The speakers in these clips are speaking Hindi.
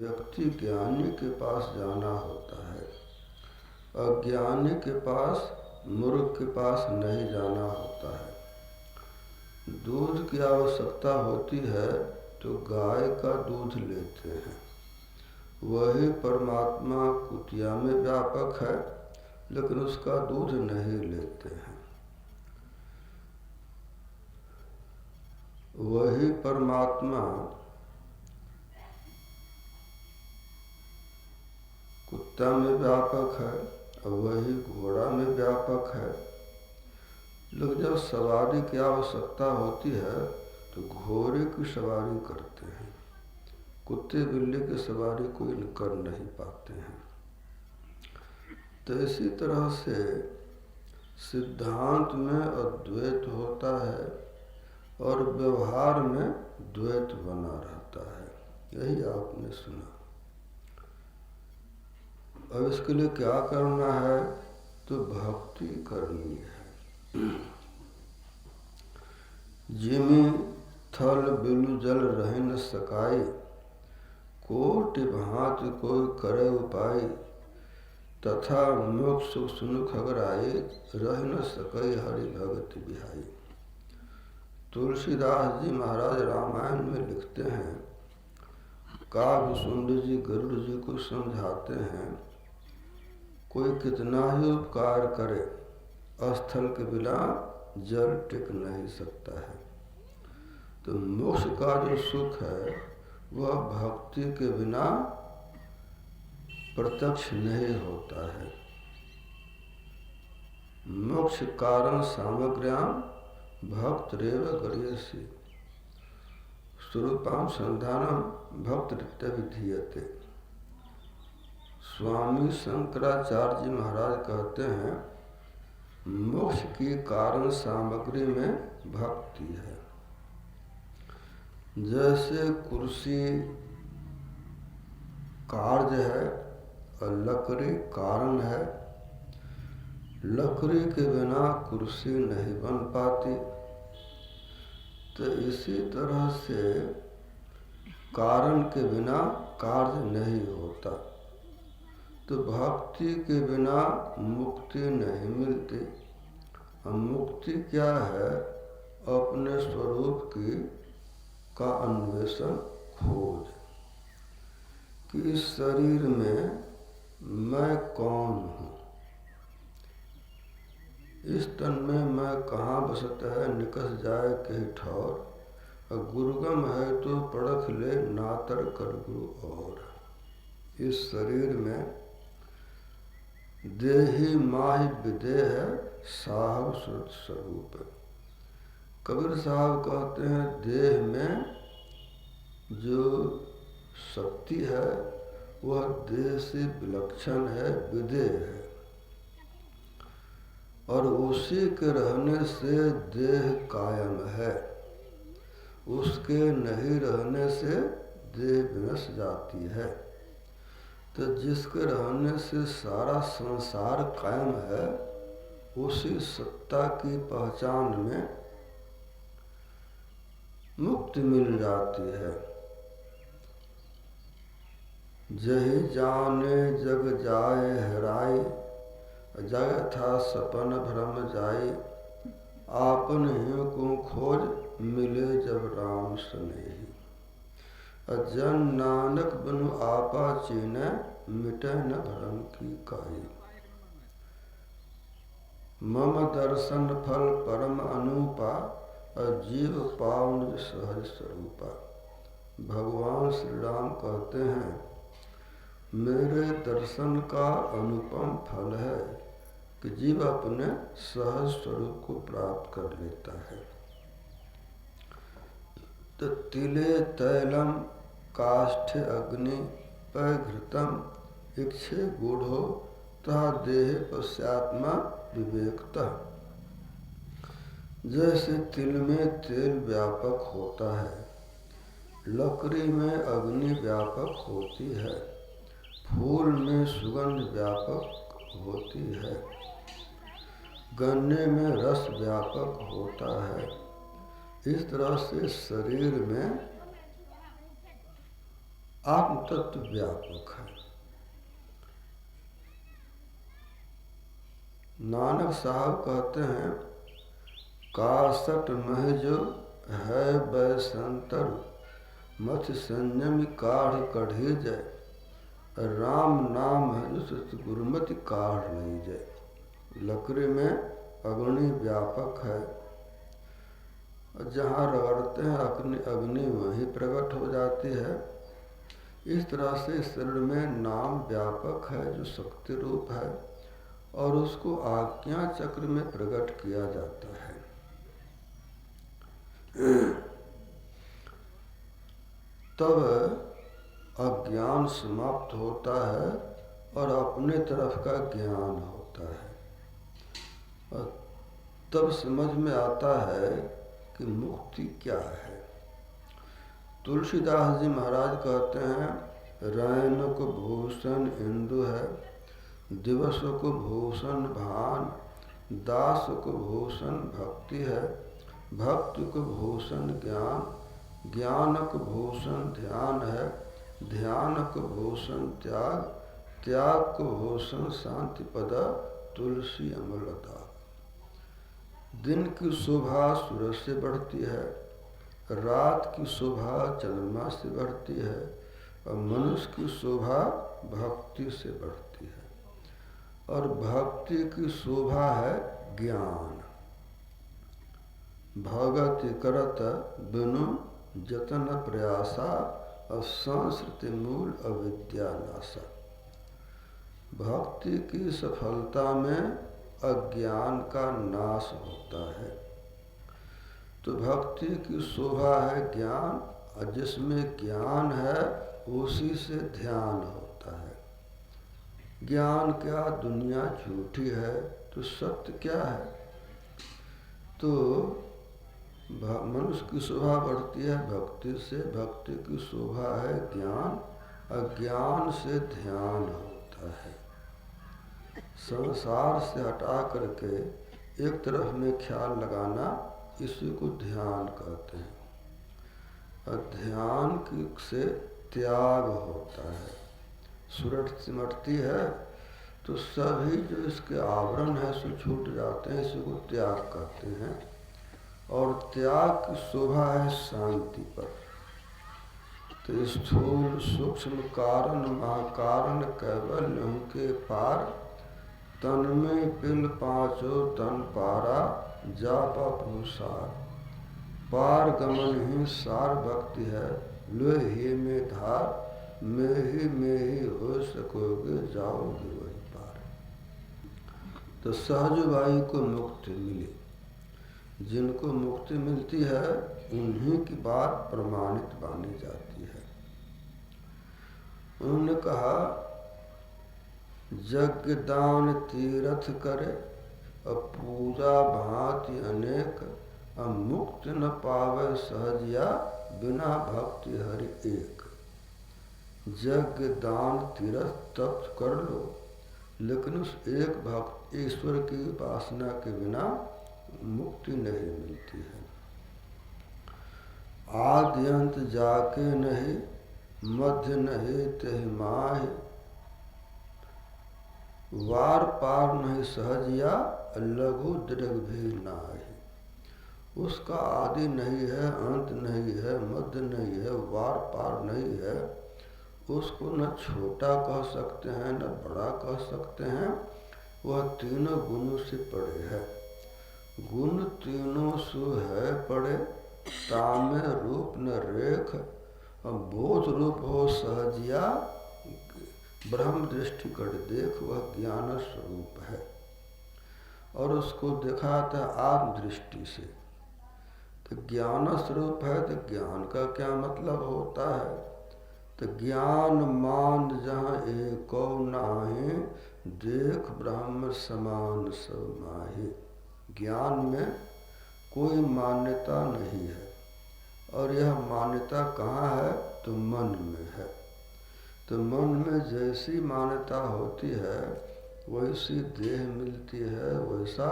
व्यक्ति ज्ञानी के पास जाना होता है, अज्ञानी के पास, मूर्ख के पास नहीं जाना होता है। दूध की आवश्यकता होती है तो गाय का दूध लेते हैं। वही परमात्मा कुटिया में व्यापक है, लेकिन उसका दूध नहीं लेते हैं। वही परमात्मा कुत्ता में व्यापक है और वही घोड़ा में व्यापक है। लोग जब सवारी की आवश्यकता होती है तो घोड़े की सवारी करते हैं, कुत्ते बिल्ली की सवारी कोई कर नहीं पाते हैं। तो इसी तरह से सिद्धांत में अद्वैत होता है और व्यवहार में द्वैत बना रहता है। यही आपने सुना। अब इसके लिए क्या करना है? तो भक्ति करनी है। जिमी थल बिलु जल रह न सकाई, कोटि भांति कोई करे उपाय, तथा मोक्ष सुन खगराए, रह न सकई हरि भगत बिहाई। तुलसीदास जी महाराज रामायण में लिखते हैं, काव्यसुंद जी गरुड़ जी को समझाते हैं, कोई कितना ही उपकार करे, स्थल के बिना जल टिक नहीं सकता है। तो मोक्ष का जो सुख है वह भक्ति के बिना प्रत्यक्ष नहीं होता है। मोक्ष कारण सामग्र्याम भक्त रेव गरीयसी, स्वरूपां संधानम भक्त विधीयते। स्वामी शंकराचार्य जी महाराज कहते हैं, मोक्ष की कारण सामग्री में भक्ति है। जैसे कुर्सी कार्य है और लकड़ी कारण है, लकड़ी के बिना कुर्सी नहीं बन पाती। तो इसी तरह से कारण के बिना कार्य नहीं होता। तो भक्ति के बिना मुक्ति नहीं मिलती। और मुक्ति क्या है? अपने स्वरूप की का अन्वेषण, खोज कि इस शरीर में मैं कौन हूँ, इस तन में मैं कहाँ बसता है, निकस जाए कहीं ठौर, और गुरुगम है तो पढ़ख ले नातर कर गुरु और। इस शरीर में देही माहि विदेह है, साहब स्वरूप। कबीर साहब कहते हैं, देह में जो शक्ति है वह देह से विलक्षण है, विदेह है, और उसी के रहने से देह कायम है। उसके नहीं रहने से देह विनश जाती है। तो जिसके रहने से सारा संसार कायम है, उसी सत्ता की पहचान में मुक्ति मिल जाती है। जही जाने जग जाए हेराई, जय था सपन भ्रम जाई, आपन ही को खोज मिले जब राम स्नेही। जन नानक बनु आपा चीने, मिटे न भरम की काई। मम दर्शन फल परम अनूपा, जीव पावन सहज स्वरूपा। भगवान श्री राम कहते हैं, मेरे दर्शन का अनुपम फल है कि जीव अपने सहज स्वरूप को प्राप्त कर लेता है। तो तिले तैलम काष्ठे अग्नि पैघृतम इक्षे गूढ़ो, तथा देह पश्चात्मा विवेकता। जैसे तिल में तेल व्यापक होता है, लकड़ी में अग्नि व्यापक होती है, फूल में सुगंध व्यापक होती है, गन्ने में रस व्यापक होता है। इस तरह से शरीर में आत्म तत्व व्यापक है। नानक साहब कहते हैं, कासट महजो है बैसंतर, मथ संयमी काढ़ कढ़े जय, राम नाम है जो गुरुमति काढ़ नहीं जय। लकड़ी में अग्नि व्यापक है, जहाँ रगड़ते हैं अग्नि वहीं प्रकट हो जाती है। इस तरह से शरीर में नाम व्यापक है जो शक्ति रूप है, और उसको आज्ञा चक्र में प्रकट किया जाता है। तब अज्ञान समाप्त होता है और अपने तरफ का ज्ञान होता है, और तब समझ में आता है कि मुक्ति क्या है। तुलसीदास जी महाराज कहते हैं, रैन को भूषण इंदु है, दिवस को भूषण भान, दास को भूषण भक्ति है, भक्ति को भूषण ज्ञान, ज्ञान को भूषण ध्यान है, ध्यान को भूषण त्याग, त्याग को भूषण शांति पद, तुलसी अमलता। दिन की शोभा सूरज से बढ़ती है, रात की शोभा चंद्रमा से बढ़ती है, और मनुष्य की शोभा भक्ति से बढ़ती है, और भक्ति की शोभा है ज्ञान। भगति करत बिनु जतन प्रयासा, और संस्कृति मूल अविद्या नाशा। भक्ति की सफलता में अज्ञान का नाश होता है। तो भक्ति की शोभा है ज्ञान, और जिसमें ज्ञान है उसी से ध्यान होता है। ज्ञान क्या, दुनिया झूठी है, तो सत्य क्या है? तो मनुष्य की शोभा बढ़ती है भक्ति से, भक्ति की शोभा है ज्ञान, और ज्ञान से ध्यान होता है। संसार से हटा करके एक तरफ में ख्याल लगाना, इसी को ध्यान कहते हैं। और ध्यान से त्याग होता है, सुरट सिमटती है, तो सभी जो इसके आवरण है सो छूट जाते हैं, इसी को त्याग कहते हैं। और त्याग की शोभा है शांति पर। तो स्थूल सूक्ष्म कारण महाकारण कैवल्य उनके पार, तन में पिल पांचों तन पारा, जापा पुरुषार, पार गमन ही सार भक्ति है, लो ही में धार, में ही हो सकोगे जाओगे वही पार। तो सहजबाई को मुक्ति मिली। जिनको मुक्ति मिलती है उन्हीं की बात प्रमाणित मानी जाती है। उन्होंने कहा, यज्ञ दान तीर्थ करे, और पूजा भांति अनेक, और मुक्ति न पावे सहजिया, बिना भक्ति हरि एक। यज्ञ दान तीर्थ तप कर लो, लेकिन उस एक भक्त ईश्वर की उपासना के बिना मुक्ति नहीं मिलती है। आदि अंत जाके नहीं, मध्य नहीं तेहि माहि, वार पार नहीं सहजिया, लघु दृढ़ भी नाही। उसका आदि नहीं है, अंत नहीं है, मध्य नहीं है, वार पार नहीं है। उसको न छोटा कह सकते हैं न बड़ा कह सकते हैं। वह तीनों गुणों से परे है। गुण तीनों सु है पड़े, तामे रूप न रेख, बोध रूप हो सहजिया, ब्रह्म दृष्टि कर देख, वह ज्ञान स्वरूप है। और उसको दिखाता है आत्म दृष्टि से। तो ज्ञान स्वरूप है, तो ज्ञान का क्या मतलब होता है? तो ज्ञान मान जहाँ एको नाहि, देख ब्रह्म समान सब माहि। ज्ञान में कोई मान्यता नहीं है, और यह मान्यता कहाँ है? तो मन में है। तो मन में जैसी मान्यता होती है वैसी देह मिलती है, वैसा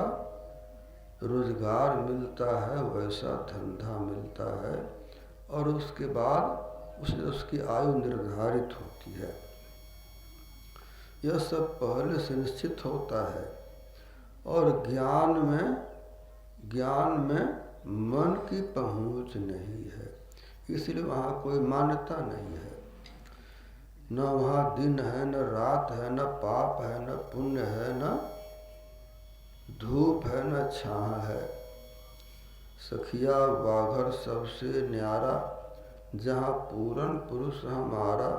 रोजगार मिलता है, वैसा धंधा मिलता है, और उसके बाद उसे उसकी आयु निर्धारित होती है। यह सब पहले से निश्चित होता है। और ज्ञान में मन की पहुंच नहीं है, इसलिए वहाँ कोई मान्यता नहीं है। न वहाँ दिन है, न रात है, न पाप है, न पुण्य है, न धूप है, न छाह है। सखिया बाघर सबसे न्यारा, जहाँ पूरन पुरुष हमारा।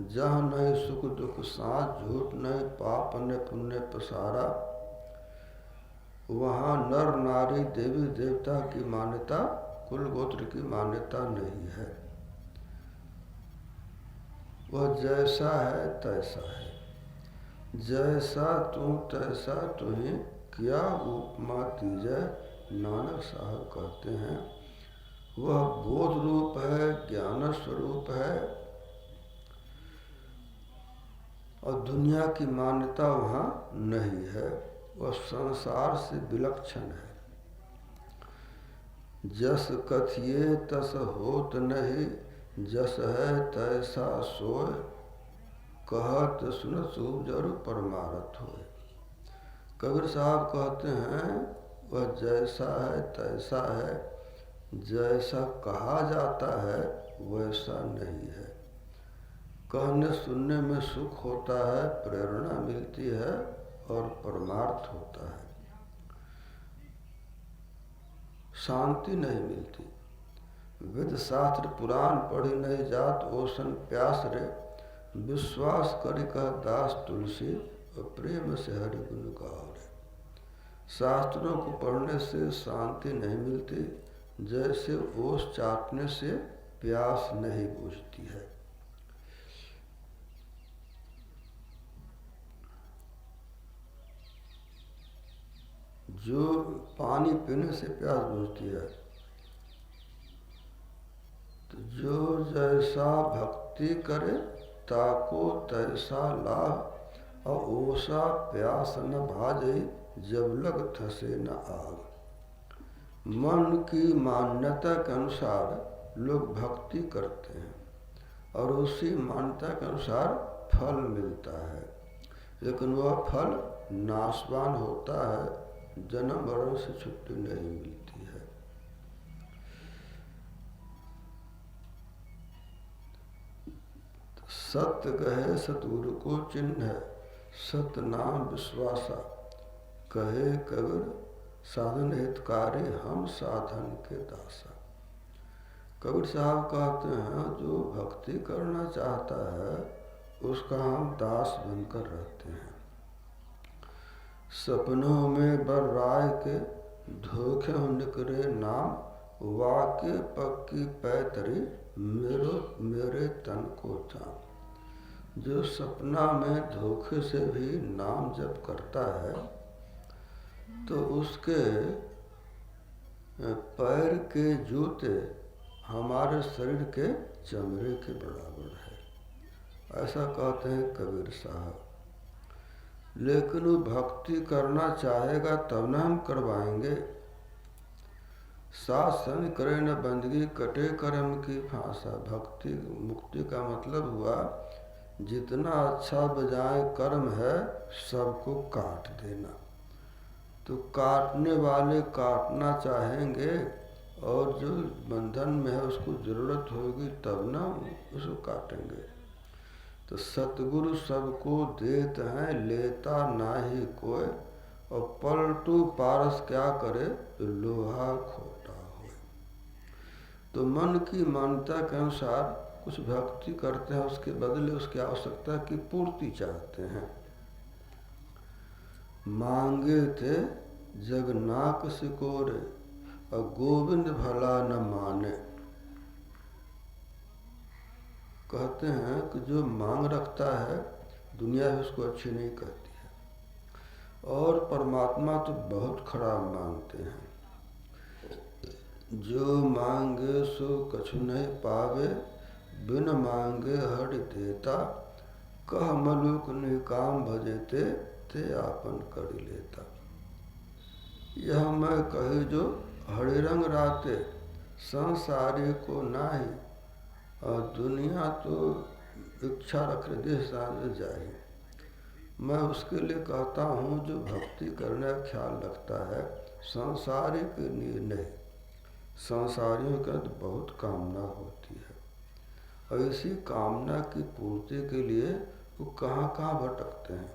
जहाँ नहीं सुख दुख साथ, झूठ नहीं पाप न पुण्य पसारा। वहाँ नर नारी देवी देवता की मान्यता, कुल गोत्र की मान्यता नहीं है। वह जैसा है तैसा है। जैसा तू तैसा तुही, क्या उपमा तीजय, नानक साहब कहते हैं। वह बोध रूप है, ज्ञान स्वरूप है, और दुनिया की मान्यता वहाँ नहीं है। वह संसार से विलक्षण है। जस कथिए तस होत नहीं, जस है तैसा सोय। कहत सुनत जरु परमारथ होय। कबीर साहब कहते हैं वह जैसा है तैसा है। जैसा कहा जाता है वैसा नहीं है। कहने सुनने में सुख होता है, प्रेरणा मिलती है और परमार्थ होता है, शांति नहीं मिलती। वेद शास्त्र पुराण पढ़ी नहीं जात, ओसन प्यास रे। विश्वास करी कह दास तुलसी, और प्रेम से हरि गुण गाओ रे। शास्त्रों को पढ़ने से शांति नहीं मिलती, जैसे ओस चाटने से प्यास नहीं बुझती है। जो पानी पीने से प्यास बुझती है, तो जो जैसा भक्ति करे ताको तैसा लाभ। और ओसा प्यास न भाजई, जब लग थसे न आग। मन की मान्यता के अनुसार लोग भक्ति करते हैं और उसी मान्यता के अनुसार फल मिलता है, लेकिन वह फल नाशवान होता है, जन्म मरण से छुट्टी नहीं मिलती है। सत्य कहे सतगुरु को चिन्ह है, सत्य नाम विश्वासा। कहे कबीर साधन हितकारी, हम साधन के दासा। कबीर साहब कहते हैं जो भक्ति करना चाहता है उसका हम दास बनकर रहते हैं। सपनों में बर राय के, धोखे निकरे नाम। वाके पक्की पैतरी, मेरे तन को चाम। जो सपना में धोखे से भी नाम जप करता है तो उसके पैर के जूते हमारे शरीर के चमड़े के बराबर है, ऐसा कहते हैं कबीर साहब। लेकिन वो भक्ति करना चाहेगा तब न हम करवाएंगे। साथ संग करे न बंदगी, कटे कर्म की फांसा। भक्ति मुक्ति का मतलब हुआ जितना अच्छा बजाय कर्म है सबको काट देना। तो काटने वाले काटना चाहेंगे और जो बंधन में है उसको जरूरत होगी तब ना उसको काटेंगे। तो सतगुरु सबको देत हैं, लेता ना ही कोई। और पलटू पारस क्या करे, लोहा खोटा हो। तो मन की मान्यता के अनुसार कुछ भक्ति करते हैं, उसके बदले उसकी आवश्यकता की पूर्ति चाहते हैं। मांगे थे जगन्नाथ सिकोरे, और गोविंद भला न माने। कहते हैं कि जो मांग रखता है दुनिया भी उसको अच्छी नहीं कहती है, और परमात्मा तो बहुत खराब मांगते हैं। जो मांगे सो कछु नहीं पावे, बिन मांगे हरि देता। कह मलुक निकाम भजेते, ते आपन करी लेता। यह मैं कही जो हरि रंग राते, संसारी को नाही। और दुनिया तो इच्छा रख रही देश जाए। मैं उसके लिए कहता हूँ जो भक्ति करने का ख्याल रखता है, सांसारिक लिए नहीं। संसारियों का तो बहुत कामना होती है और इसी कामना की पूर्ति के लिए वो कहाँ कहाँ भटकते हैं।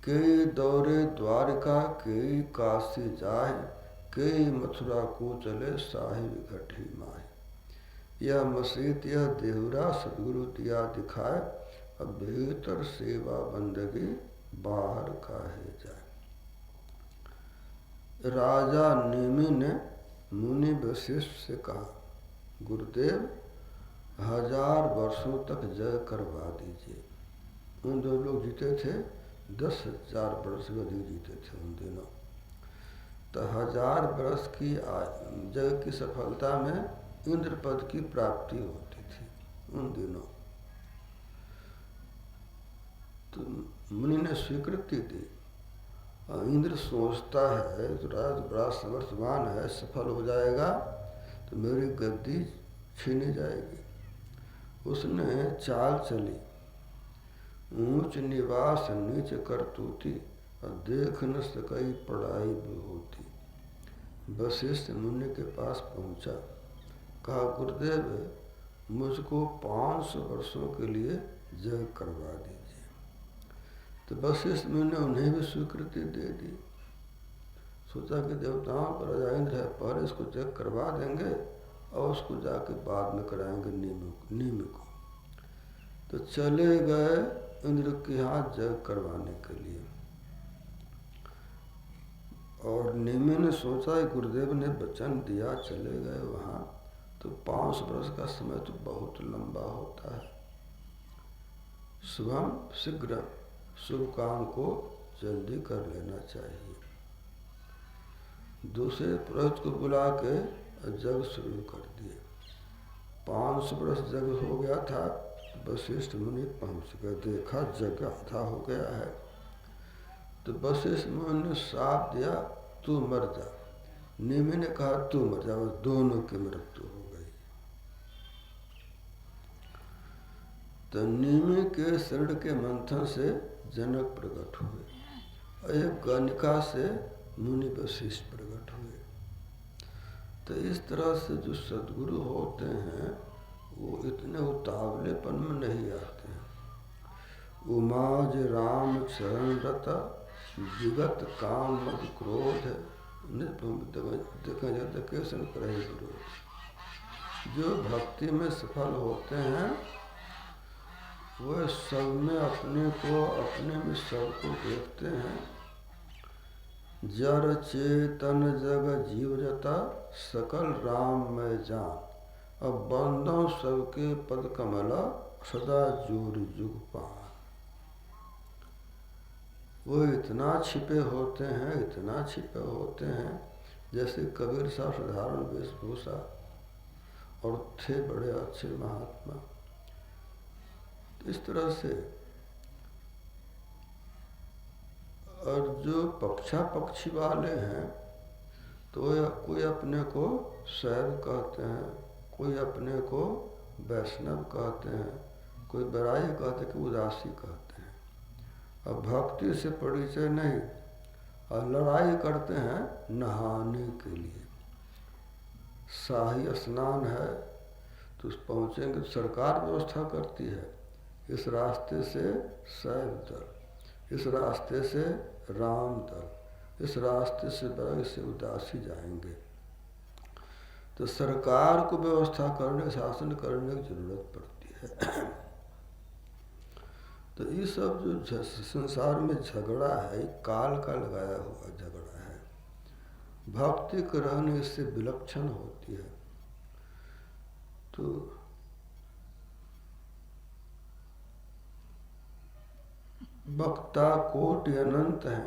कई दौरे द्वारिका, कई काशी जाए, कई मथुरा को चले, साहिब घटी माए। यह मसीत यह देहुरा सदगुरु दिया दिखाए, अब भीतर सेवा बंदगी बाहर काहे जाए। राजा नेमि ने मुनि वशिष्ठ से कहा, गुरुदेव 1000 वर्षों तक जय करवा दीजिए। उन दो लोग जीते थे, 10,000 वर्ष अधिक जीते थे उन दिनों। तो 1000 वर्ष की जय की सफलता में इंद्र पद की प्राप्ति होती थी उन दिनों। तो मुनि ने स्वीकृति दी। इंद्र सोचता है तो राज बड़ा समर्थवान है, सफल हो जाएगा तो मेरी गद्दी छीनी जाएगी। उसने चाल चली, ऊंच निवास नीच करतूती, और देख न सकई पढ़ाई होती। वशिष्ठ मुनि के पास पहुंचा, कहा गुरुदेव मुझको 500 वर्षों के लिए जय करवा दीजिए। तो वशिष्ठ मुनि ने उन्हें भी स्वीकृति दे दी। सोचा कि देवताओं पर राजा इंद्र है, पहले इसको जय करवा देंगे और उसको जाके बाद में कराएंगे नीम को। तो चले गए इंद्र के यहाँ जग करवाने के लिए। और नेमि ने सोचा गुरुदेव ने वचन दिया, चले गए वहाँ। तो 5 वर्ष का समय तो बहुत लंबा होता है। शुभम शीघ्र, शुभ काम को जल्दी कर लेना चाहिए। दूसरे पुरोहित को बुला के जग शुरू कर दिए। 500 वर्ष जग हो गया था। वशिष्ठ मुनि पहुंच गए, देखा जग आधा हो गया है। तो वशिष्ठ मुनि ने श्राप दिया, तू मर जा। नेमि ने कहा तू मर जा, बस दोनों की मृत्यु हो गई। तो नेमि के शरीर के मंथन से जनक प्रकट हुए, एक गणिका से मुनि वशिष्ठ प्रकट हुए। तो इस तरह से जो सद्गुरु होते हैं वो इतने उतावलेपन में नहीं आते हैं। उमाज राम चरण रता, विगत काम मद क्रोध, देखें जाते कैसे करे विरोध। जो भक्ति में सफल होते हैं वह सब में अपने को, अपने में सबको देखते हैं। जड़ चेतन जग जीव जता, सकल राम में जान, अब बंदों सबके पद कमला, सदा जोर जुग पान। वो इतना छिपे होते हैं, इतना छिपे होते हैं, जैसे कबीर साहब साधारण वेशभूषा और थे बड़े अच्छे महात्मा। इस तरह से और जो पक्षा पक्षी वाले हैं तो कोई अपने को शैव कहते हैं, कोई अपने को वैष्णव कहते हैं, कोई बराई कहते हैं, कि उदासी कहते हैं। और भक्ति से परिचय नहीं, और लड़ाई करते हैं नहाने के लिए। शाही स्नान है तो पहुँचेंगे तो सरकार व्यवस्था करती है, इस रास्ते से शैव दल, इस रास्ते से राम दल, इस रास्ते से बरग से उदासी जाएंगे। तो सरकार को व्यवस्था करने, शासन करने की जरूरत पड़ती है। तो ये सब जो संसार में झगड़ा है, काल का लगाया हुआ झगड़ा है। भक्ति के रहने से विलक्षण होती है। तो वक्ता कोटि अनंत है,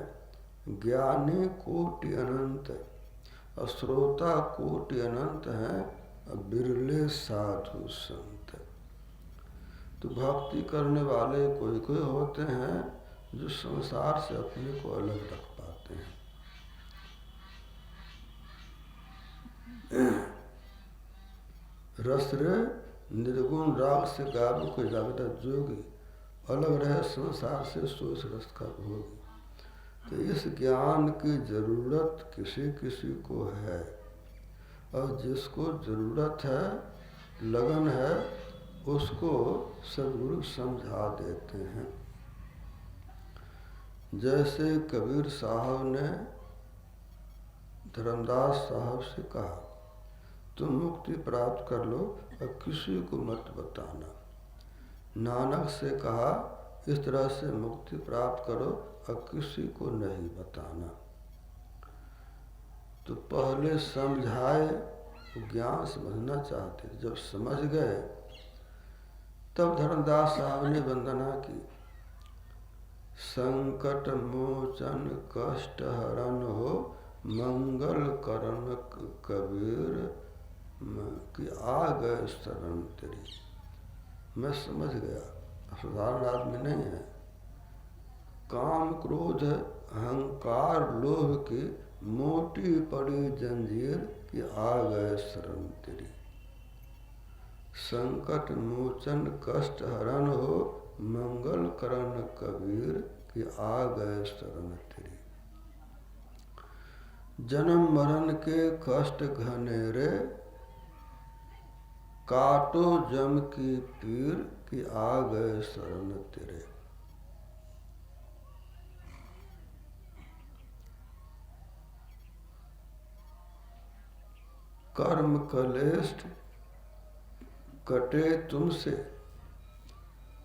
ज्ञानी कोटि अनंत है, और श्रोता कोटि अनंत है, और बिरले साधु संत। तो भक्ति करने वाले कोई कोई होते हैं जो संसार से अपने को अलग रख पाते हैं। रस रे निर्गुण राग से गावे को जागृत जोगी, अलग रहे संसार से सोच रस का भोगी। तो इस ज्ञान की जरूरत किसी किसी को है, और जिसको जरूरत है, लगन है, उसको सद्गुरु समझा देते हैं। जैसे कबीर साहब ने धर्मदास साहब से कहा, तुम मुक्ति प्राप्त कर लो और किसी को मत बताना। नानक से कहा, इस तरह से मुक्ति प्राप्त करो और किसी को नहीं बताना। तो पहले समझाए, ज्ञान समझना चाहते, जब समझ गए तब धर्मदास साहब ने वंदना की। संकट मोचन कष्ट हरण हो, मंगल करण कबीर कि आ गए शरण तेरी। मैं समझ गया, साधारण आदमी नहीं है। काम क्रोध अहंकार लोभ की मोटी पड़ी जंजीर कि आ गए शरण तेरी। संकट मोचन कष्ट हरण हो, मंगल करण कबीर कि आ गए शरण तेरी। जन्म मरण के कष्ट घनेरे, काटो जम की पीर कि आ गए शरण तेरे। कर्म कलेश कटे तुमसे,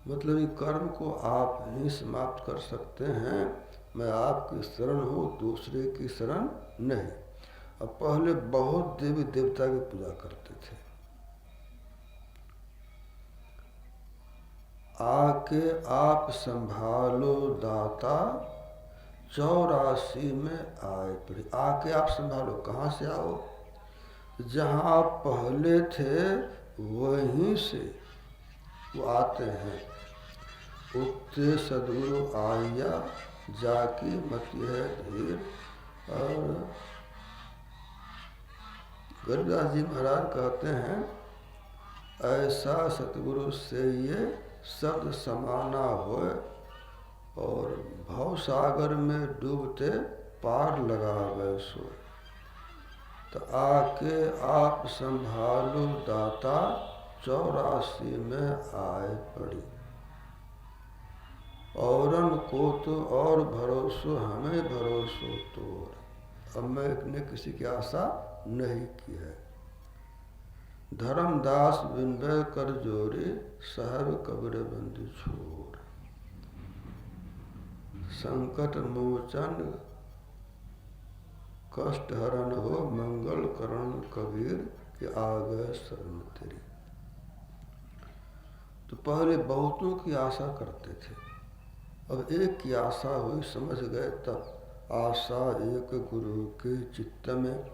मतलब ये कर्म को आप ही समाप्त कर सकते हैं। मैं आपकी शरण हूँ, दूसरे की शरण नहीं। अब पहले बहुत देवी देवता की पूजा करते थे। आके आप संभालो दाता, 84 में आए पड़ी। आके आप संभालो, कहाँ से आओ? जहाँ आप पहले थे वहीं से वो आते हैं। उगते सदगुरु आया, जाकी मति है धीर। और गरीबदास जी महाराज कहते हैं, ऐसा सतगुरु से ये शब्द समाना होए, और भव सागर में डूबते पार लगावे सोए। तो आके आप संभालो दाता, 84 में आए पड़ी। औरन को तो और भरोसो, हमें भरोसो तोर। अब मैंने किसी की आशा नहीं की है। धर्मदास बिनबे कर जोरी, साहब कब्र बंदी छोड़। संकट मोचन कष्ट हरण हो, मंगल करण कबीर कि आ गए शरण तेरी। तो पहले बहुतों की आशा करते थे, अब एक की आशा हुई, समझ गए तब। आशा एक गुरु के चित्त में,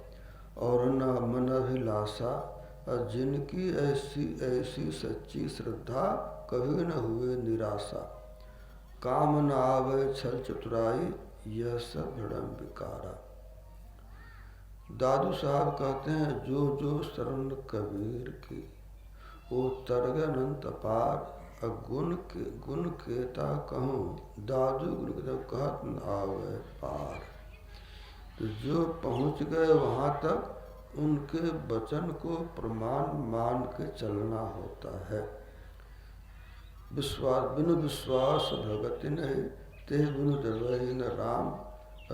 और न मन अभिलाषा। और जिनकी ऐसी ऐसी सच्ची श्रद्धा, कभी न हुए निराशा। काम न आवे छल चतुराई, यह सब भ्रम विकारा। दादू साहब कहते हैं, जो जो शरण कबीर की, वो तरग अनंत पार। गुण केता कहूँ, दादू गुरु के जब कहत न आवे पार। तो जो पहुँच गए वहाँ तक, उनके वचन को प्रमाण मान के चलना होता है। बिनु विश्वास भगति नहीं, ते बिनु डरहि न राम।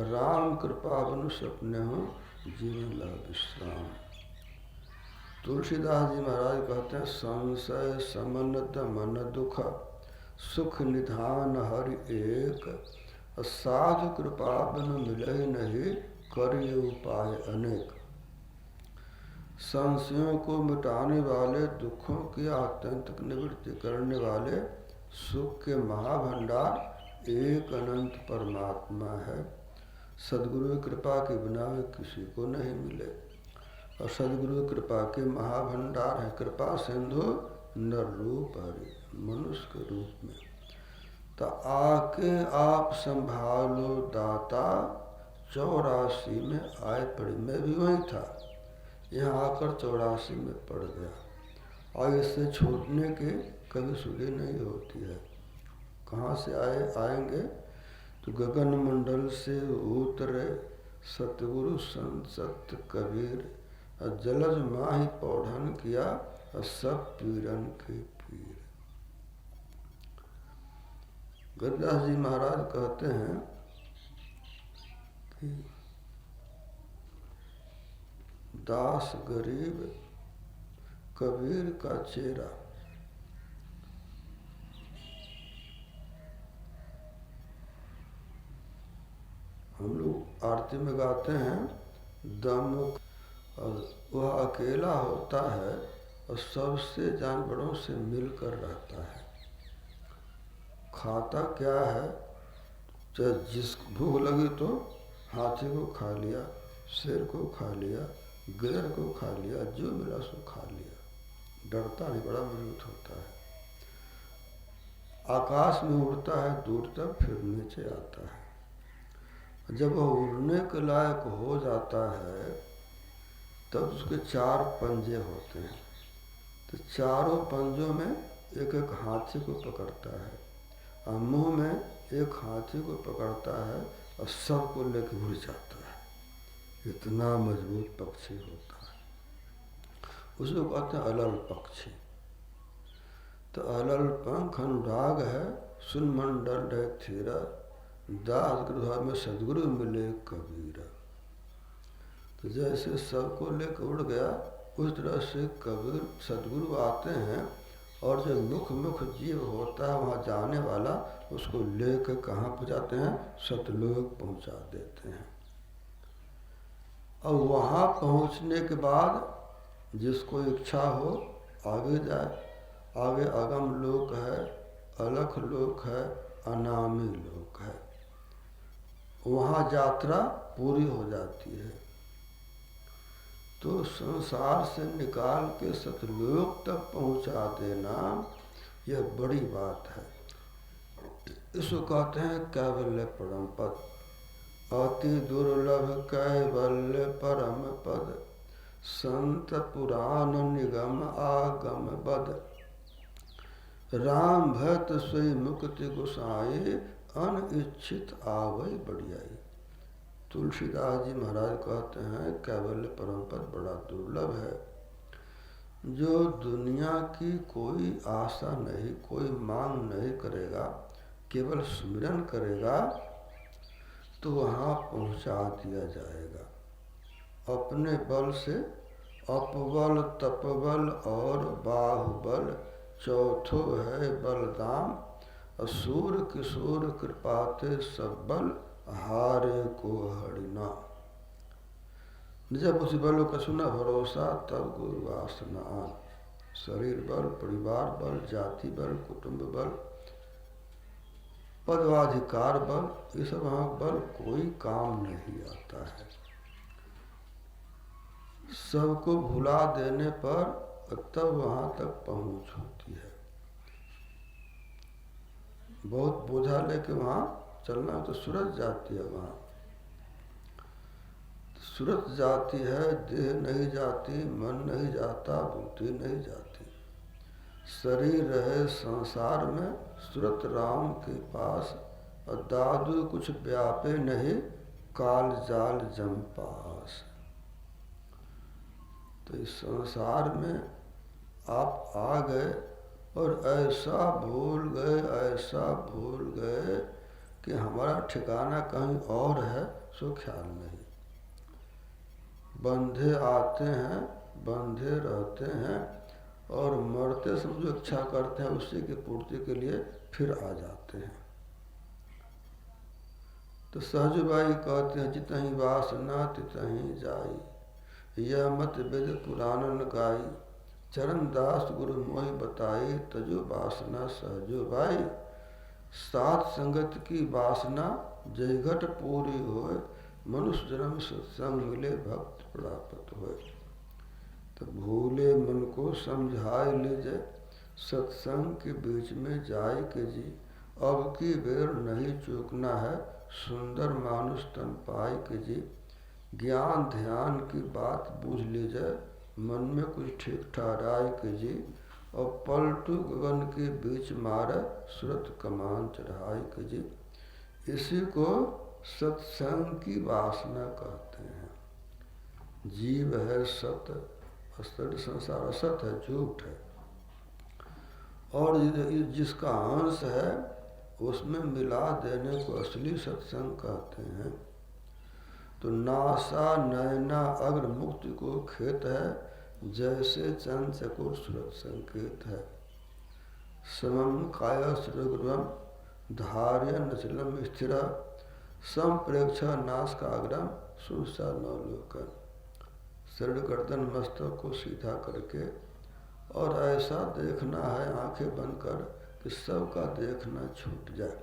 राम कृपा बिनु सपने हो, जीवन ला विश्राम। तुलसीदास जी महाराज कहते हैं, संशय समन दमन दुख, सुख निधान हरि एक। साधु कृपा बिनु मिले नहीं, करिए उपाय अनेक। संशयों को मिटाने वाले, दुखों की आत्यंतिक निवृत्ति करने वाले, सुख के महाभंडार एक अनंत परमात्मा है। सदगुरु की कृपा के बिना वे किसी को नहीं मिले। और सदगुरु की कृपा के महाभंडार है। कृपा सिंधु नर रूप हरि, मनुष्य के रूप में। तो आके आप संभालो दाता, 84 में आए पड़ी। मैं भी वहीं था, यहाँ आकर 84 में पड़ गया। और इससे छूटने की कभी सुधि नहीं होती है। कहाँ से आएंगे तो गगन मंडल से उतरे सतगुरु संत सत्य कबीर, जलज माही पौढ़न किया सब पीरन के पीर। गरीदास जी महाराज कहते हैं कि दास गरीब कबीर का चेहरा, हम लोग आरती में गाते हैं दम, और वह अकेला होता है और सबसे जानवरों से मिलकर रहता है। खाता क्या है, चाहे जिस भूख लगी तो हाथी को खा लिया, शेर को खा लिया, गैर को खा लिया, जो मिला सो खा लिया, डरता नहीं, बड़ा मजबूत होता है। आकाश में उड़ता है दूर तक, फिर नीचे आता है। जब वह उड़ने के लायक हो जाता है तब उसके 4 पंजे होते हैं, तो चारों पंजों में एक एक हाथी को पकड़ता है, और मुंह में एक हाथी को पकड़ता है और सबको लेकर उड़ जाता है। इतना मजबूत पक्षी होता है, उसको कहते हैं अलल पक्षी। तो अलल पंख अनुराग है, सुन मंडल है थीरा, दास गृह में सदगुरु मिले कबीरा। तो जैसे सबको लेकर उड़ गया, उस तरह से कबीर सदगुरु आते हैं, और जो मुख जीव होता है वहाँ जाने वाला, उसको लेकर कहाँ पहुँचाते हैं, सतलोक पहुँचा देते हैं। और वहाँ पहुँचने के बाद जिसको इच्छा हो आगे जाए। आगे अगम लोक है, अलख लोक है, अनामी लोक है, वहाँ यात्रा पूरी हो जाती है। तो संसार से निकाल के सतलोक तक पहुँचा देना यह बड़ी बात है। इसको कहते हैं कैवल्य परम पद, अति दुर्लभ कैवल्य परम पद, संत पुराण निगम आगम बद, राम भक्त सोई मुक्ति गुसाई, अनिच्छित आवै बढ़ियाई। तुलसीदास जी महाराज कहते हैं कैवल्य परम पद बड़ा दुर्लभ है। जो दुनिया की कोई आशा नहीं, कोई मांग नहीं करेगा, केवल सुमिरन करेगा तो वहाँ पहुँचा दिया जाएगा। अपने बल से अपबल तपबल और बाहुबल, चौथो है बलदाम, असुर किशोर कृपाते सब बल, हारे को हरिना। जब उस बलों का सुना भरोसा तब गुरु आसना आन। शरीर बल, परिवार बल, जाति बल, कुटुंब बल, पदवाधिकार बल, ये सब वहाँ बल कोई काम नहीं आता है। सबको भुला देने पर तब वहाँ तक पहुँच होती है। बहुत बोझा लेके वहाँ चलना तो सूरत जाती है, वहाँ सूरत जाती है, देह नहीं जाती, मन नहीं जाता, बुद्धि नहीं जाती। शरीर रहे संसार में, सूरत राम के पास, और दादू कुछ व्यापे नहीं, काल जाल जम पास। तो इस संसार में आप आ गए और ऐसा भूल गए कि हमारा ठिकाना कहीं और है, सो ख्याल नहीं। बंधे आते हैं, बंधे रहते हैं, और मरते समय जो इच्छा करते हैं उसी की पूर्ति के लिए फिर आ जाते हैं। तो सहजबाई कहते हैं जितहीं वासना तितहीं जाई, यह मत वेद पुराणन गाई, चरण दास गुरु मोहि बताई, तजो वासना सहजो भाई। सात संगत की वासना जय घट पूरी होए, मनुष्य जन्म सत्संग मिले भक्त प्राप्त होए। तो भूले मन को समझाए लीजे, सत्संग के बीच में जाए के जी, अब की बेर नहीं चूकना है, सुंदर मानुष तन पाए के जी। ज्ञान ध्यान की बात बूझ लीजिए, मन में कुछ ठीक ठहराए के जी, और पलटू गगन के बीच मारे सुरत कमान चढ़ाई कजी। इसी को सत्संग की वासना कहते हैं। जीव है सत, असत संसार असत है, झूठ है, और जिसका अंश है उसमें मिला देने को असली सत्संग कहते हैं। तो नासा नैना अग्र मुक्ति को खेत है, जैसे चंद चकोर सुरत संकेत है। समम काय सुरगुरम धार्य नचलम स्थिरा, संप्रेक्षा नाश का अग्रम सुनसा नवलोकन। शरीर गर्दन मस्तक को सीधा करके और ऐसा देखना है आंखें बंद कर कि सबका देखना छूट जाए।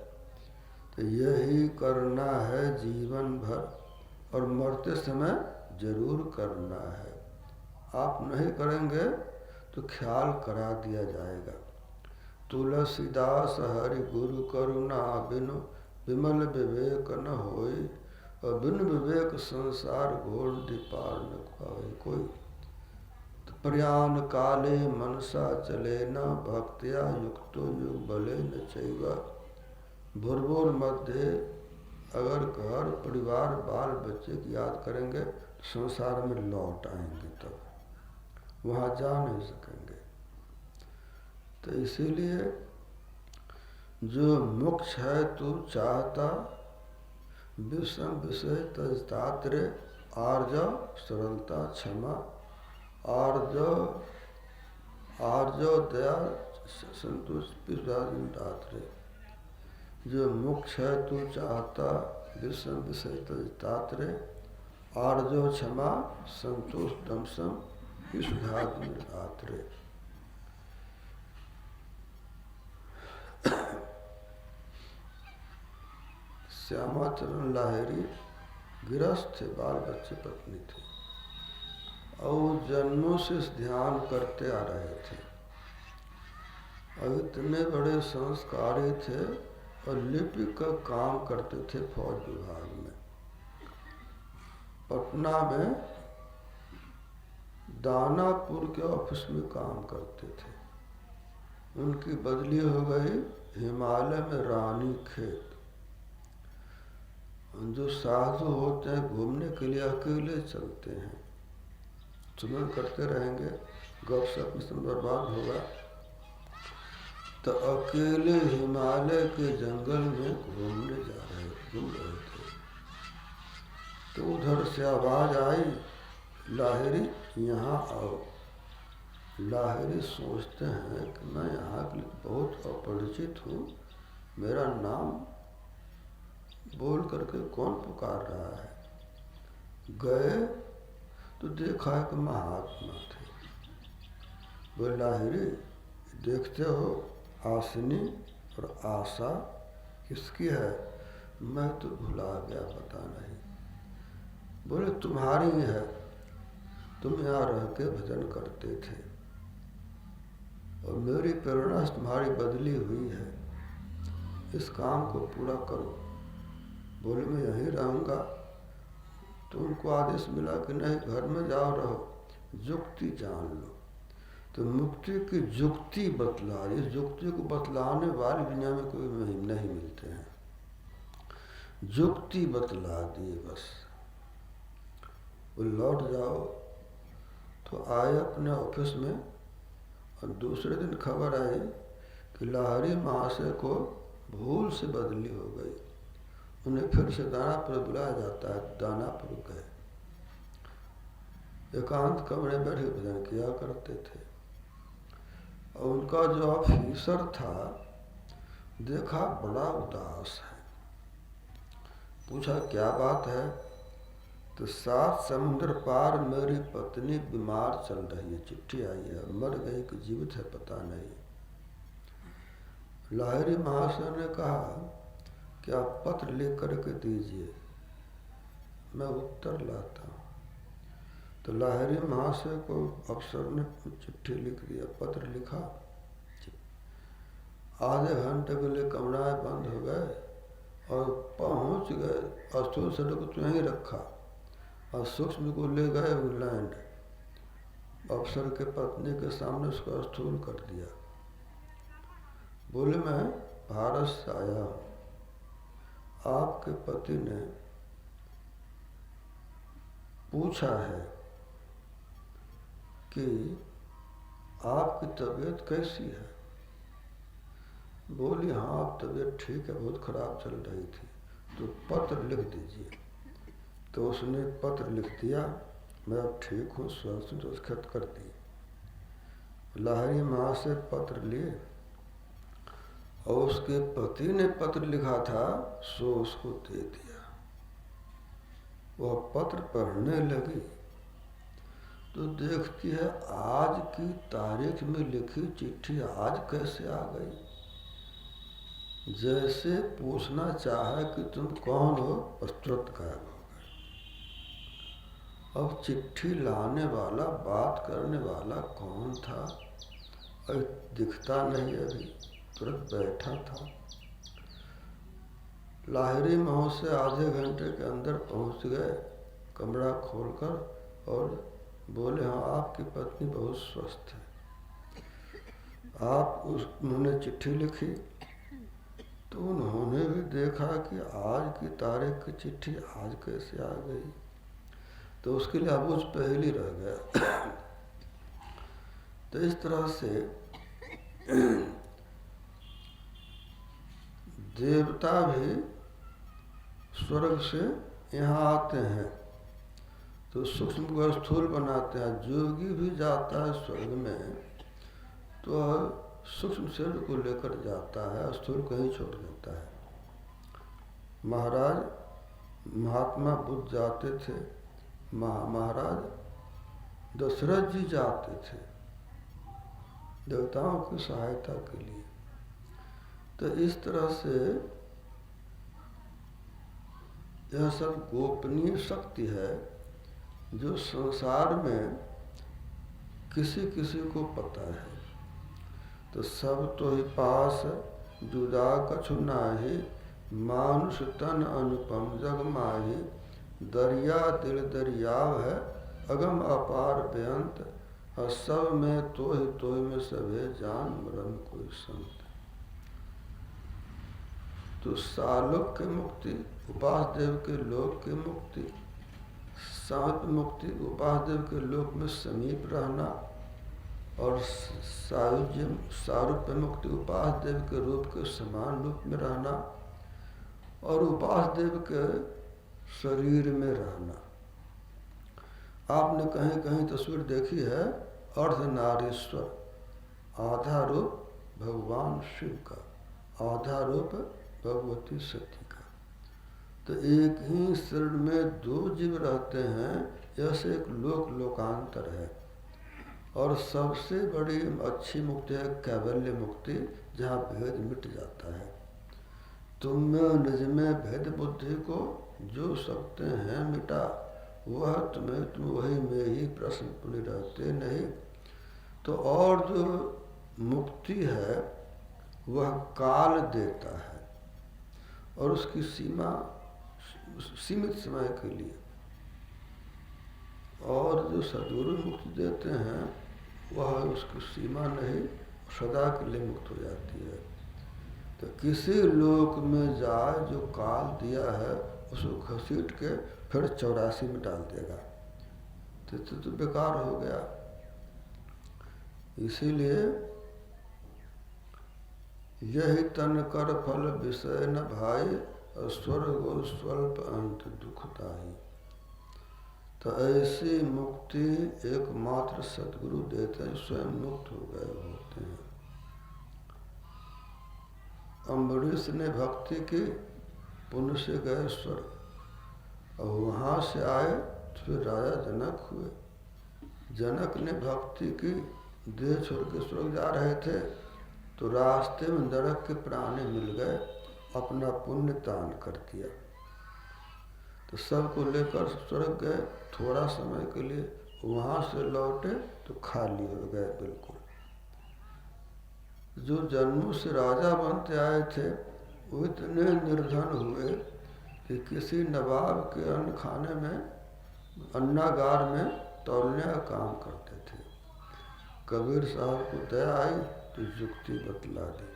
तो यही करना है जीवन भर, और मरते समय जरूर करना है। आप नहीं करेंगे तो ख्याल करा दिया जाएगा। तुलसीदास हरि गुरु करुणा बिनु विमल विवेक न होई, और बिन विवेक संसार घोर दीपार न पावे कोई। तो प्रयाण काले मनसा चले न, भक्त्या युक्तो युग बले न चैवा। भुरभुर मध्य अगर घर परिवार बाल बच्चे की याद करेंगे तो संसार में लौट आएंगे, तब वहाँ जा नहीं सकेंगे। तो इसीलिए जो मोक्ष है तू चाहता, विषम विषय तजतात्रे, आर्ज सरलता क्षमा, आर्जो दया संतोष पिछात्रे। जो मोक्ष है तू चाहता, विषम विषय तजतात्रे, आर्जो क्षमा संतोष दमसम आत्रे। श्यामा चरण लाहिरी गृहस्थ थे, बाल बच्चे पत्नी थे, और जन्मों से इस ध्यान करते आ रहे थे। और इतने बड़े संस्कारी थे और लिपिक का काम करते थे फौज विभाग में। पटना में दानापुर के ऑफिस में काम करते थे। उनकी बदली हो गई हिमालय में रानी खेत। जो साधु होते हैं घूमने के लिए अकेले चलते हैं, सुमन करते रहेंगे, गपशप में समय बर्बाद होगा, तो अकेले हिमालय के जंगल में घूम रहे थे। तो उधर से आवाज आई, लाहिरी यहाँ आओ। लाहिरी सोचते हैं कि मैं यहाँ के लिए बहुत अपरिचित हूँ, मेरा नाम बोल करके कौन पुकार रहा है। गए तो देखा कि महात्मा थे। बोले लाहिरी देखते हो आसनी और आशा किसकी है? मैं तो भुला गया, पता नहीं। बोले तुम्हारी है, तुम यहाँ रह के भजन करते थे और मेरी प्रेरणा से तुम्हारी बदली हुई है, इस काम को पूरा करो। बोले मैं यहीं रहूँगा। तो उनको आदेश मिला कि नहीं, घर में जाओ रहो, जुक्ति जान लो। तो मुक्ति की जुक्ति बतला, इस जुक्ति को बतलाने वाले दुनिया में कोई नहीं मिलते हैं। जुक्ति बतला दिए बस। वो लौट जाओ। तो आए अपने ऑफिस में, और दूसरे दिन खबर आई कि लाहिरी महाशय को भूल से बदली हो गई। उन्हें फिर से दानापुर बुलाया जाता है। दानापुर गए, एकांत कमरे में बैठे भजन किया करते थे। और उनका जो ऑफिसर था देखा बड़ा उदास है। पूछा क्या बात है? तो 7 समुद्र पार मेरी पत्नी बीमार चल रही है, चिट्ठी आई है, मर गई कि जीवित है पता नहीं। लाहिरी महाशय ने कहा कि आप पत्र लिख करके दीजिए, मैं उत्तर लाता हूँ। तो लाहिरी महाशय को अफसर ने चिट्ठी लिख दिया, पत्र लिखा। आधे घंटे के लिए कमराएं बंद हो गए और पहुँच गए। अस्तूल सड़क तो यहीं रखा और सूक्ष्म को ले गए इंग्लैंड। अफसर के पत्नी के सामने उसको स्थूल कर दिया। बोले मैं भारत से आया हूँ, आपके पति ने पूछा है कि आपकी तबीयत कैसी है। बोली हाँ आप तबीयत ठीक है, बहुत खराब चल रही थी, तो पत्र लिख दीजिए। तो उसने पत्र लिख दिया, मैं अब ठीक हूँ, स्वस्थ हूँ, तो दस्तखत कर दिए। लाहिरी माँ से पत्र लिए और उसके पति ने पत्र लिखा था सो उसको दे दिया। वह पत्र पढ़ने लगी तो देखती है आज की तारीख में लिखी चिट्ठी आज कैसे आ गई। जैसे पूछना चाहा कि तुम कौन हो, बस तुरंत गायब हो गए। अब चिट्ठी लाने वाला, बात करने वाला कौन था, अरे दिखता नहीं, अभी तुरंत बैठा था। लाहिरी महल से आधे घंटे के अंदर पहुंच गए, कमरा खोलकर, और बोले हाँ आपकी पत्नी बहुत स्वस्थ है। उन्होंने चिट्ठी लिखी तो उन्होंने भी देखा कि आज की तारीख की चिट्ठी आज कैसे आ गई, तो उसके लिए अबूझ पहेली रह गया। तो इस तरह से देवता भी स्वर्ग से यहाँ आते हैं तो सूक्ष्म को स्थूल बनाते हैं। जोगी भी जाता है स्वर्ग में तो सूक्ष्म शरीर को लेकर जाता है, स्थूल कहीं छोड़ देता है। महाराज महात्मा बुद्ध जाते थे, महाराज दशरथ जी जाते थे देवताओं की सहायता के लिए। तो इस तरह से यह सब गोपनीय शक्ति है जो संसार में किसी किसी को पता है। तो सब तो ही पास जुदा कछु नाही, मानुष तन अनुपम जग माही। दरिया दिल दरियाव है, अगम अपार बेअंत, और सब में तो ही में सभे जान, मरण कोई संत। तो सालोक के मुक्ति, उपास देव के लोक की मुक्ति, सात मुक्ति उपास देव के लोक में समीप रहना, और सारूप्य मुक्ति उपास देव के रूप के समान रूप में रहना, और उपास देव के शरीर में रहना। आपने कहीं कहीं तस्वीर देखी है अर्धनारीश्वर, आधा रूप भगवान शिव का, आधा रूप भगवती सती का। तो एक ही शरीर में दो जीव रहते हैं, ऐसे एक लोकांतर है। और सबसे बड़ी अच्छी मुक्ति है कैवल्य मुक्ति, जहाँ भेद मिट जाता है। तुम में निज में भेद बुद्धि को जो सकते हैं मिटा, वह तुम्हें तुम वही में ही प्रश्न पुनि रहते नहीं। तो और जो मुक्ति है वह काल देता है और उसकी सीमा सीमित समय के लिए, और जो सदगुरु मुक्ति देते हैं वह उसकी सीमा नहीं, सदा के लिए मुक्त हो जाती है। तो किसी लोक में जाए जो काल दिया है उसको घसीट के फिर 84 में डाल देगा, तो बेकार हो गया। इसीलिए यही तन कर फल विषय न भाई, स्वर्ग स्वल्प अंत दुखदाई। तो ऐसी मुक्ति एकमात्र सद्गुरु देते हैं, स्वयं मुक्त हो गए होते हैं। अम्बरीश ने भक्ति की, पुण्य से गए स्वर्ग, और वहाँ से आए तो फिर राजा जनक हुए। जनक ने भक्ति की, देह छोड़ के स्वर्ग जा रहे थे तो रास्ते में नरक के प्राणी मिल गए, अपना पुण्य दान कर दिया। तो सबको लेकर स्वर्ग गए, थोड़ा समय के लिए वहाँ से लौटे तो खाली हो गए बिल्कुल। जो जन्मों से राजा बनते आए थे वो इतने निर्धन हुए कि किसी नवाब के अन्न खाने में, अन्नागार में तौलने का काम करते थे। कबीर साहब को दया आई तो युक्ति बतला दी।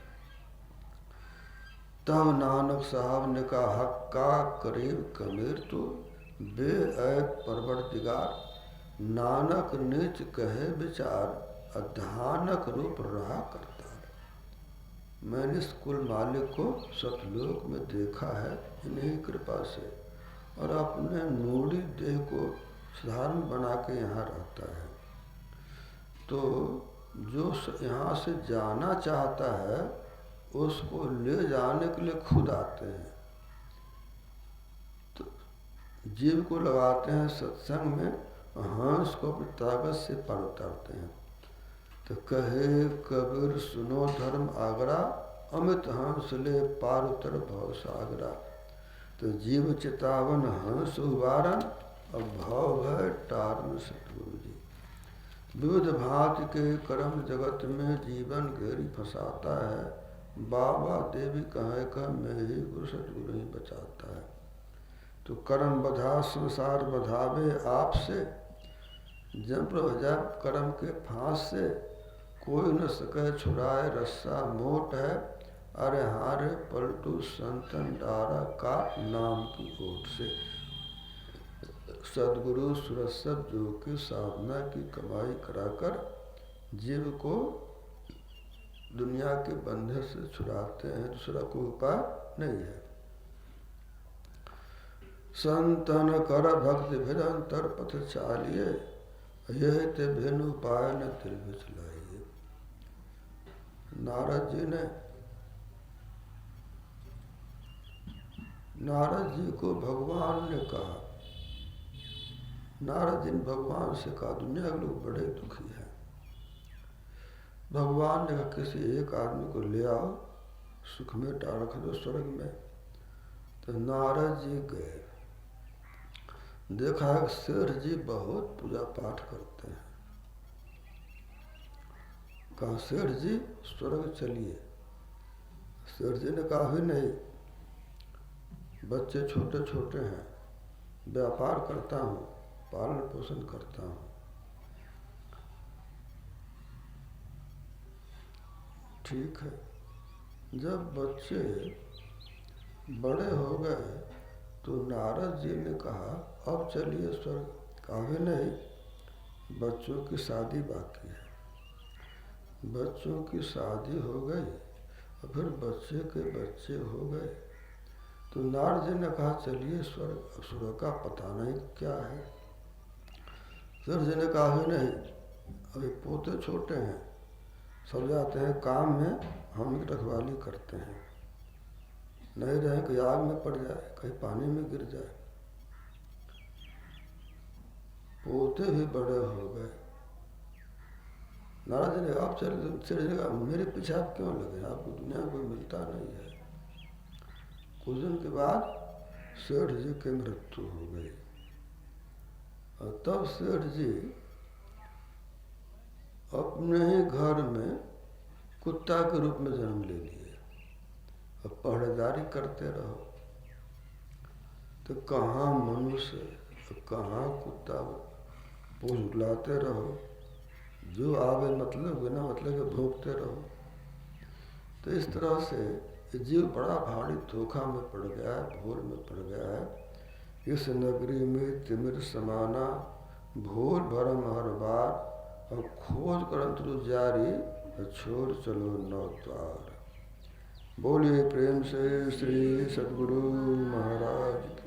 तब नानक साहब ने कहा, हक्का करीब कबीर तो बे ऐब परवरदिगार, नानक नीच कहे विचार, अध्यानक रूप रहा करतार। मैंने इस कुल मालिक को सतलोक में देखा है इन्हीं कृपा से, और अपने नूरी देह को साधारण बना के यहाँ रहता है। तो जो यहाँ से जाना चाहता है उसको ले जाने के लिए खुद आते हैं। तो जीव को लगाते हैं सत्संग में, हंस को अपनी ताकत से पार उतारते हैं। तो कहे कबीर सुनो धर्म आगरा, अमित हंस ले पार उतर भव सागरा। तो जीव चितावन हंस उबारन, अब भाव भय टारन सतगुरु जी। विविध भांति के कर्म जगत में जीवन घेरी फंसाता है, बाबा देवी कहे का मैं ही गुरु सतगुरु ही बचाता है। तो कर्म बधा संसार बधावे आपसे, जब जब कर्म के फांस से, कोई न सके छुड़ाए रस्सा मोट है, अरे हारे पलटू संतन डारा का नाम की ओट से। सदगुरु सुरसद जो की साधना की कमाई कराकर जीव को दुनिया के बंधन से छुड़ाते हैं, दूसरा कोई उपाय नहीं है। संतन कर भक्ति फिर अंतर पथ चालिए, यह ते भिन्न उपाय न तिल बिचलाइए। नारद जी को भगवान ने कहा, नारद जी ने भगवान से कहा दुनिया के लोग बड़े दुखी हैं। भगवान ने कहा किसी एक आदमी को ले आओ, सुख में डाल रख दो स्वर्ग में। तो नारद जी गए, देखा शेर जी बहुत पूजा पाठ करते हैं। कहा शेर जी स्वर्ग चलिए। शेर जी ने कहा भी नहीं, बच्चे छोटे छोटे हैं, व्यापार करता हूँ, पालन पोषण करता हूँ। ठीक है। जब बच्चे बड़े हो गए तो नारद जी ने कहा अब चलिए स्वर्ग। कहा भी नहीं, बच्चों की शादी बाकी है। बच्चों की शादी हो गई और फिर बच्चे के बच्चे हो गए। तो नारद जी ने कहा चलिए स्वर्ग। स्वर्ग का पता नहीं क्या है। शेर जी ने कहा भी नहीं, अभी पोते छोटे हैं, सब जाते हैं काम में, हम इनकी रखवाली करते हैं, नहीं रहे कि आग में पड़ जाए, कहीं पानी में गिर जाए। पोते भी बड़े हो गए। नारद जी ने आप चलिएगा, मेरे पीछे आप क्यों लगे, आपको दुनिया में कोई मिलता नहीं है। कुछ दिन के बाद सेठ जी की मृत्यु हो गई और तब सेठ जी अपने ही घर में कुत्ता के रूप में जन्म ले लिए और पहरेदारी करते रहो। तो कहाँ मनुष्य कहाँ कुत्ता पूछ लाते रहो, जो आवे मतलब बिना मतलब के भोंकते रहो। तो इस तरह से जीव बड़ा भारी धोखा में पड़ गया है, भूल में पड़ गया है। इस नगरी में तिमिर समाना, भूल भरम हर बार, और खोज कर अंतरु जारी, छोड़ चलो नौ द्वार। बोलिए प्रेम से श्री सद्गुरु महाराज।